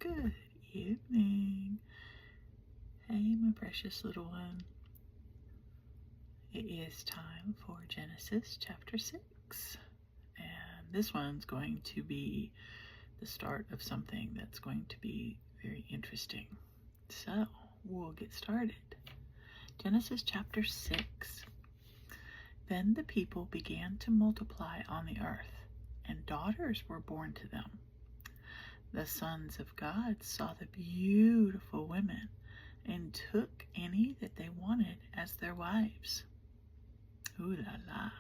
Good evening. Hey, my precious little one. It is time for Genesis chapter 6. And this one's going to be the start of something that's going to be very interesting. So, we'll get started. Genesis chapter 6. Then the people began to multiply on the earth, and daughters were born to them. The sons of God saw the beautiful women and took any that they wanted as their wives. Ooh la la.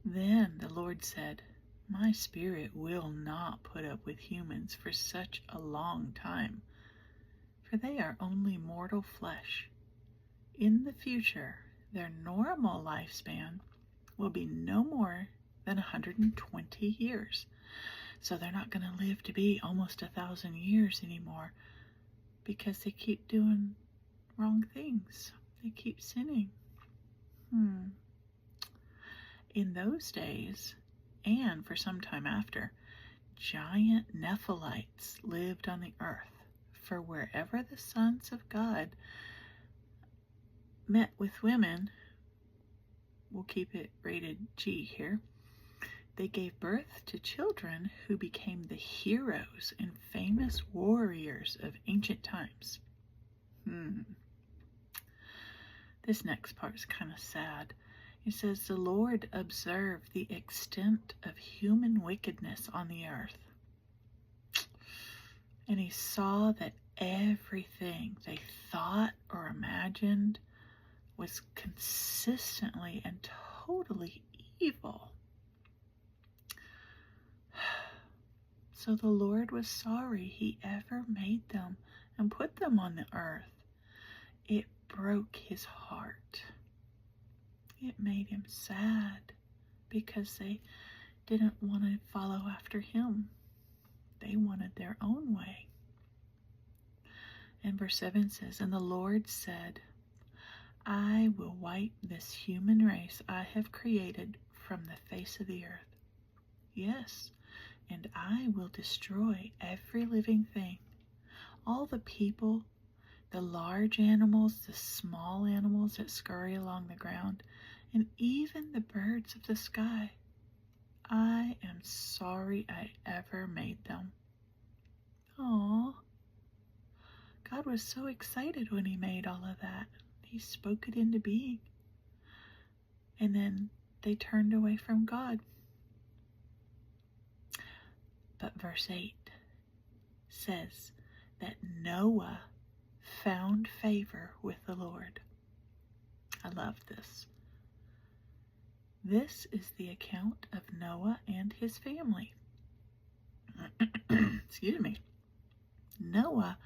Then the Lord said, "My spirit will not put up with humans for such a long time, for they are only mortal flesh. In the future, their normal lifespan will be no more than 120 years. So they're not going to live to be almost 1,000 years anymore because they keep doing wrong things. They keep sinning." In those days, and for some time after, giant Nephilites lived on the earth, for wherever the sons of God met with women, we'll keep it rated G here, they gave birth to children who became the heroes and famous warriors of ancient times. This next part is kind of sad. It says, "The Lord observed the extent of human wickedness on the earth, and he saw that everything they thought or imagined was consistently and totally evil. So the Lord was sorry he ever made them and put them on the earth. It broke his heart. It made him sad because they didn't want to follow after him. They wanted their own way." And verse 7 says, "And the Lord said, I will wipe this human race I have created from the face of the earth. Yes, and I will destroy every living thing, all the people, the large animals, the small animals that scurry along the ground, and even the birds of the sky. I am sorry I ever made them." Aww. God was so excited when he made all of that. He spoke it into being. And then they turned away from God. But verse 8 says that Noah found favor with the Lord. I love this. This is the account of Noah and his family. Excuse me. Noah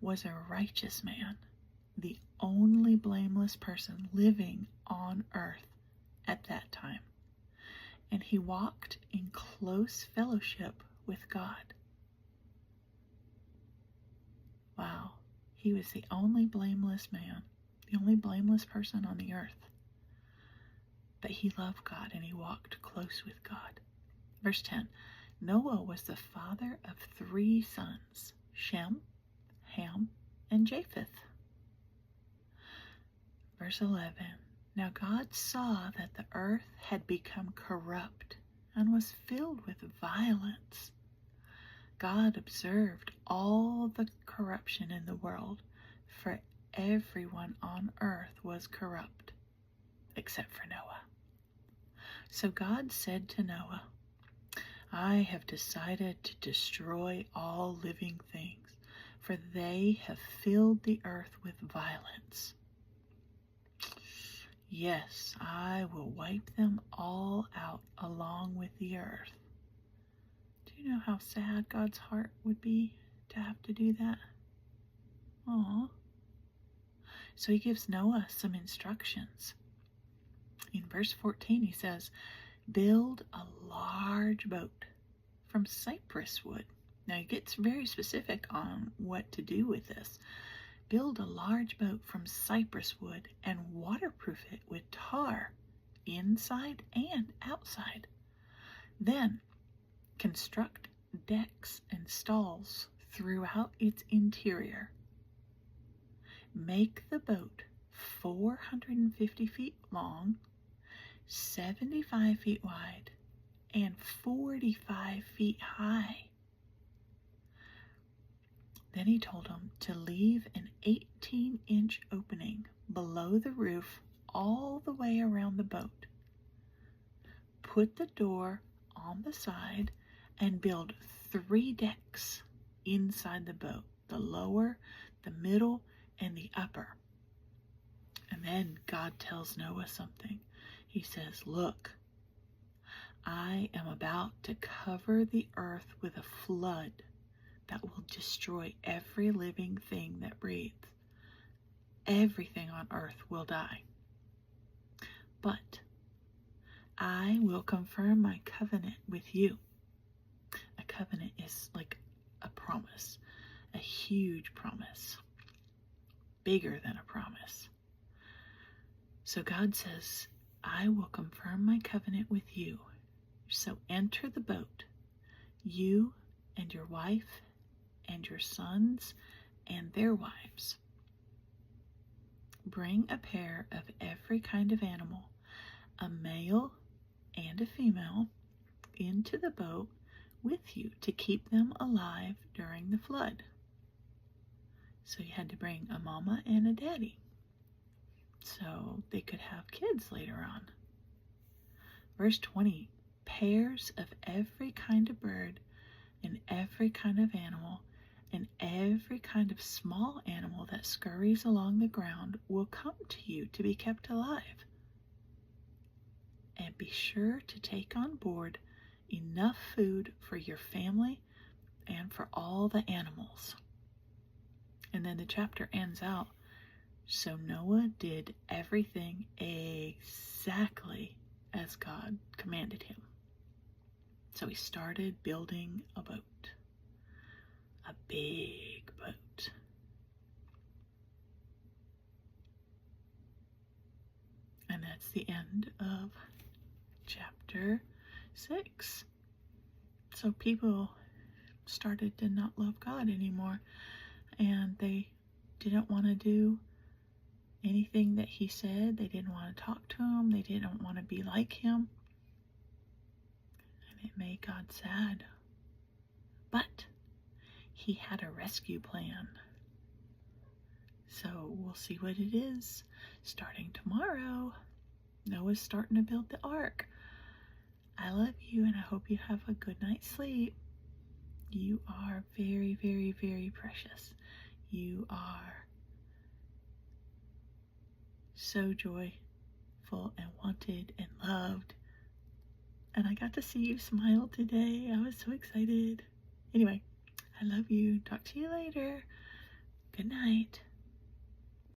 was a righteous man, the only blameless person living on earth at that time. And he walked in close fellowship with God. Wow, he was the only blameless man, the only blameless person on the earth. But he loved God and he walked close with God. Verse 10, Noah was the father of 3 sons, Shem, Ham, and Japheth. Verse 11, now God saw that the earth had become corrupt and was filled with violence. God observed all the corruption in the world, for everyone on earth was corrupt, except for Noah. So God said to Noah, I have decided to destroy all living things, for they have filled the earth with violence. Yes, I will wipe them all out along with the earth. Do you know how sad God's heart would be to have to do that? Aww. So he gives Noah some instructions. In verse 14 he says, build a large boat from cypress wood. Now he gets very specific on what to do with this. Build a large boat from cypress wood and waterproof it with tar, inside and outside. Then construct decks and stalls throughout its interior. Make the boat 450 feet long, 75 feet wide, and 45 feet high. Then he told them to leave an 18-inch opening below the roof all the way around the boat. Put the door on the side and build 3 decks inside the boat, the lower, the middle, and the upper. And then God tells Noah something. He says, look, I am about to cover the earth with a flood that will destroy every living thing that breathes. Everything on earth will die. But I will confirm my covenant with you. A covenant is like a promise, a huge promise, bigger than a promise. So God says, I will confirm my covenant with you. So enter the boat, you and your wife and your sons and their wives. Bring a pair of every kind of animal, a male and a female, into the boat with you to keep them alive during the flood. So you had to bring a mama and a daddy so they could have kids later on. Verse 20, pairs of every kind of bird and every kind of animal and every kind of small animal that scurries along the ground will come to you to be kept alive. And be sure to take on board enough food for your family and for all the animals. And then the chapter ends out. So Noah did everything exactly as God commanded him. So he started building a boat, a big boat. And that's the end of chapter 6. So people started to not love God anymore, and they didn't want to do anything that he said. They didn't want to talk to him. They didn't want to be like him. And it made God sad. But he had a rescue plan. So we'll see what it is starting tomorrow. Noah's starting to build the ark. I love you, and I hope you have a good night's sleep. You are very, very, very precious. You are so joyful and wanted and loved. And I got to see you smile today. I was so excited. Anyway, I love you. Talk to you later. Good night.